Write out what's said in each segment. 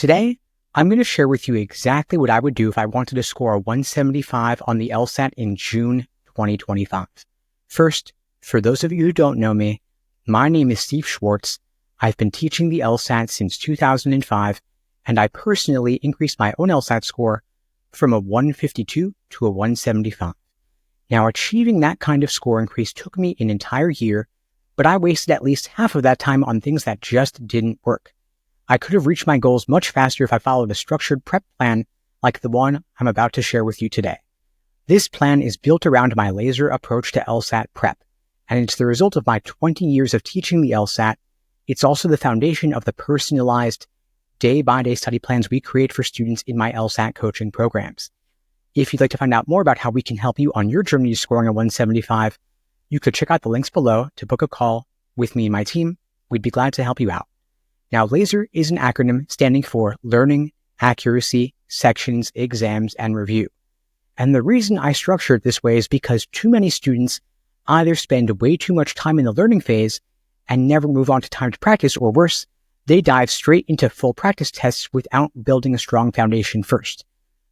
Today, I'm going to share with you exactly what I would do if I wanted to score a 175 on the LSAT in June 2025. First, for those of you who don't know me, my name is Steve Schwartz. I've been teaching the LSAT since 2005, and I personally increased my own LSAT score from a 152 to a 175. Now, achieving that kind of score increase took me an entire year, but I wasted at least half of that time on things that just didn't work. I could have reached my goals much faster if I followed a structured prep plan like the one I'm about to share with you today. This plan is built around my laser approach to LSAT prep, and it's the result of my 20 years of teaching the LSAT. It's also the foundation of the personalized day-by-day study plans we create for students in my LSAT coaching programs. If you'd like to find out more about how we can help you on your journey to scoring a 175, you could check out the links below to book a call with me and my team. We'd be glad to help you out. Now, LASER is an acronym standing for Learning, Accuracy, Sections, Exams, and Review. And the reason I structure it this way is because too many students either spend way too much time in the learning phase and never move on to timed practice, or worse, they dive straight into full practice tests without building a strong foundation first.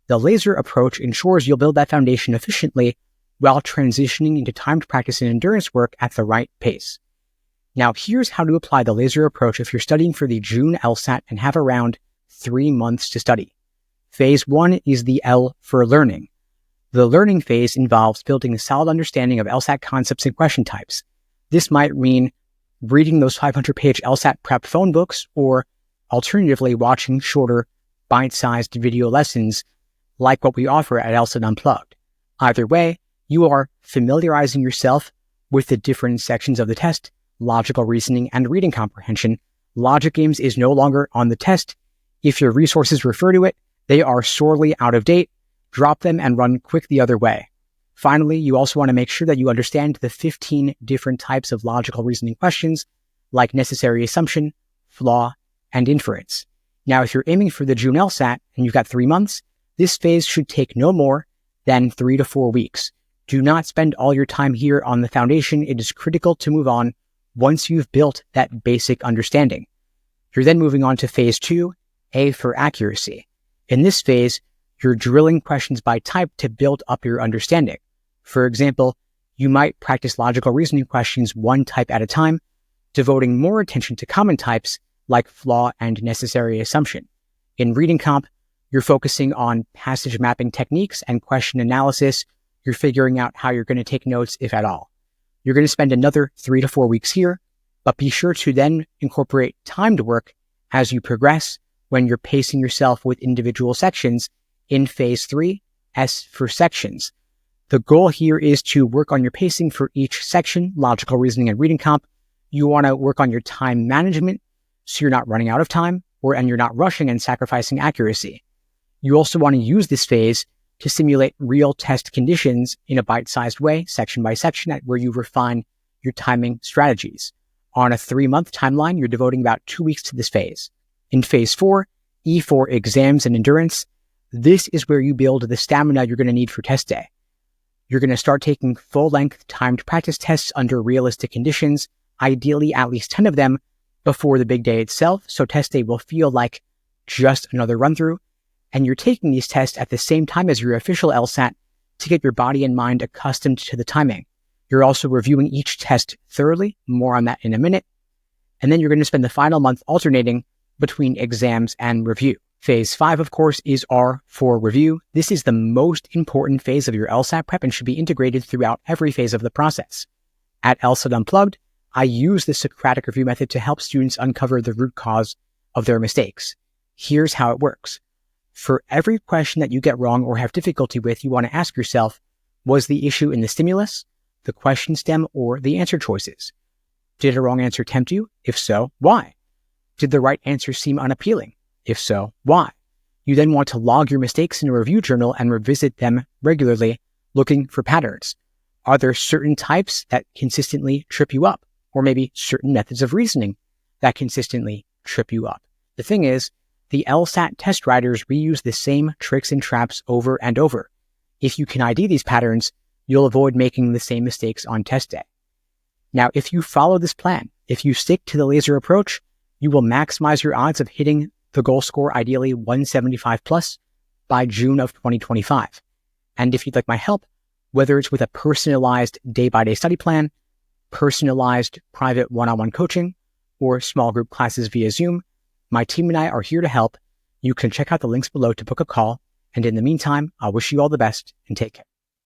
The LASER approach ensures you'll build that foundation efficiently while transitioning into timed practice and endurance work at the right pace. Now, here's how to apply the LASER approach if you're studying for the June LSAT and have around 3 months to study. Phase 1 is the L for learning. The learning phase involves building a solid understanding of LSAT concepts and question types. This might mean reading those 500-page LSAT prep phone books, or alternatively watching shorter, bite-sized video lessons like what we offer at LSAT Unplugged. Either way, you are familiarizing yourself with the different sections of the test: logical reasoning and reading comprehension. Logic games is no longer on the test. If your resources refer to it, they are sorely out of date. Drop them and run quick the other way. Finally, you also want to make sure that you understand the 15 different types of logical reasoning questions, like necessary assumption, flaw, and inference. Now, if you're aiming for the June LSAT and you've got 3 months, this phase should take no more than 3 to 4 weeks. Do not spend all your time here on the foundation. It is critical to move on once you've built that basic understanding. You're then moving on to phase 2, A for accuracy. In this phase, you're drilling questions by type to build up your understanding. For example, you might practice logical reasoning questions one type at a time, devoting more attention to common types like flaw and necessary assumption. In reading comp, you're focusing on passage mapping techniques and question analysis. You're figuring out how you're going to take notes, if at all. You're going to spend another 3 to 4 weeks here, but be sure to then incorporate timed work as you progress when you're pacing yourself with individual sections in phase 3, S for sections. The goal here is to work on your pacing for each section, logical reasoning and reading comp. You want to work on your time management so you're not running out of time, and you're not rushing and sacrificing accuracy. You also want to use this phase to simulate real test conditions in a bite-sized way, section by section, where you refine your timing strategies. On a 3-month timeline, you're devoting about 2 weeks to this phase. In phase 4, E for exams and endurance, this is where you build the stamina you're going to need for test day. You're going to start taking full-length timed practice tests under realistic conditions, ideally at least 10 of them before the big day itself, so test day will feel like just another run-through. And you're taking these tests at the same time as your official LSAT to get your body and mind accustomed to the timing. You're also reviewing each test thoroughly, more on that in a minute. And then you're going to spend the final month alternating between exams and review. Phase 5, of course, is R for review. This is the most important phase of your LSAT prep and should be integrated throughout every phase of the process. At LSAT Unplugged, I use the Socratic review method to help students uncover the root cause of their mistakes. Here's how it works. For every question that you get wrong or have difficulty with, you want to ask yourself, was the issue in the stimulus, the question stem, or the answer choices? Did a wrong answer tempt you? If so, why? Did the right answer seem unappealing? If so, why? You then want to log your mistakes in a review journal and revisit them regularly, looking for patterns. Are there certain types that consistently trip you up? Or maybe certain methods of reasoning that consistently trip you up? The thing is, the LSAT test writers reuse the same tricks and traps over and over. If you can ID these patterns, you'll avoid making the same mistakes on test day. Now, if you follow this plan, if you stick to the LASER approach, you will maximize your odds of hitting the goal score ideally 175 plus by June of 2025. And if you'd like my help, whether it's with a personalized day-by-day study plan, personalized private one-on-one coaching, or small group classes via Zoom, my team and I are here to help. You can check out the links below to book a call. And in the meantime, I wish you all the best and take care.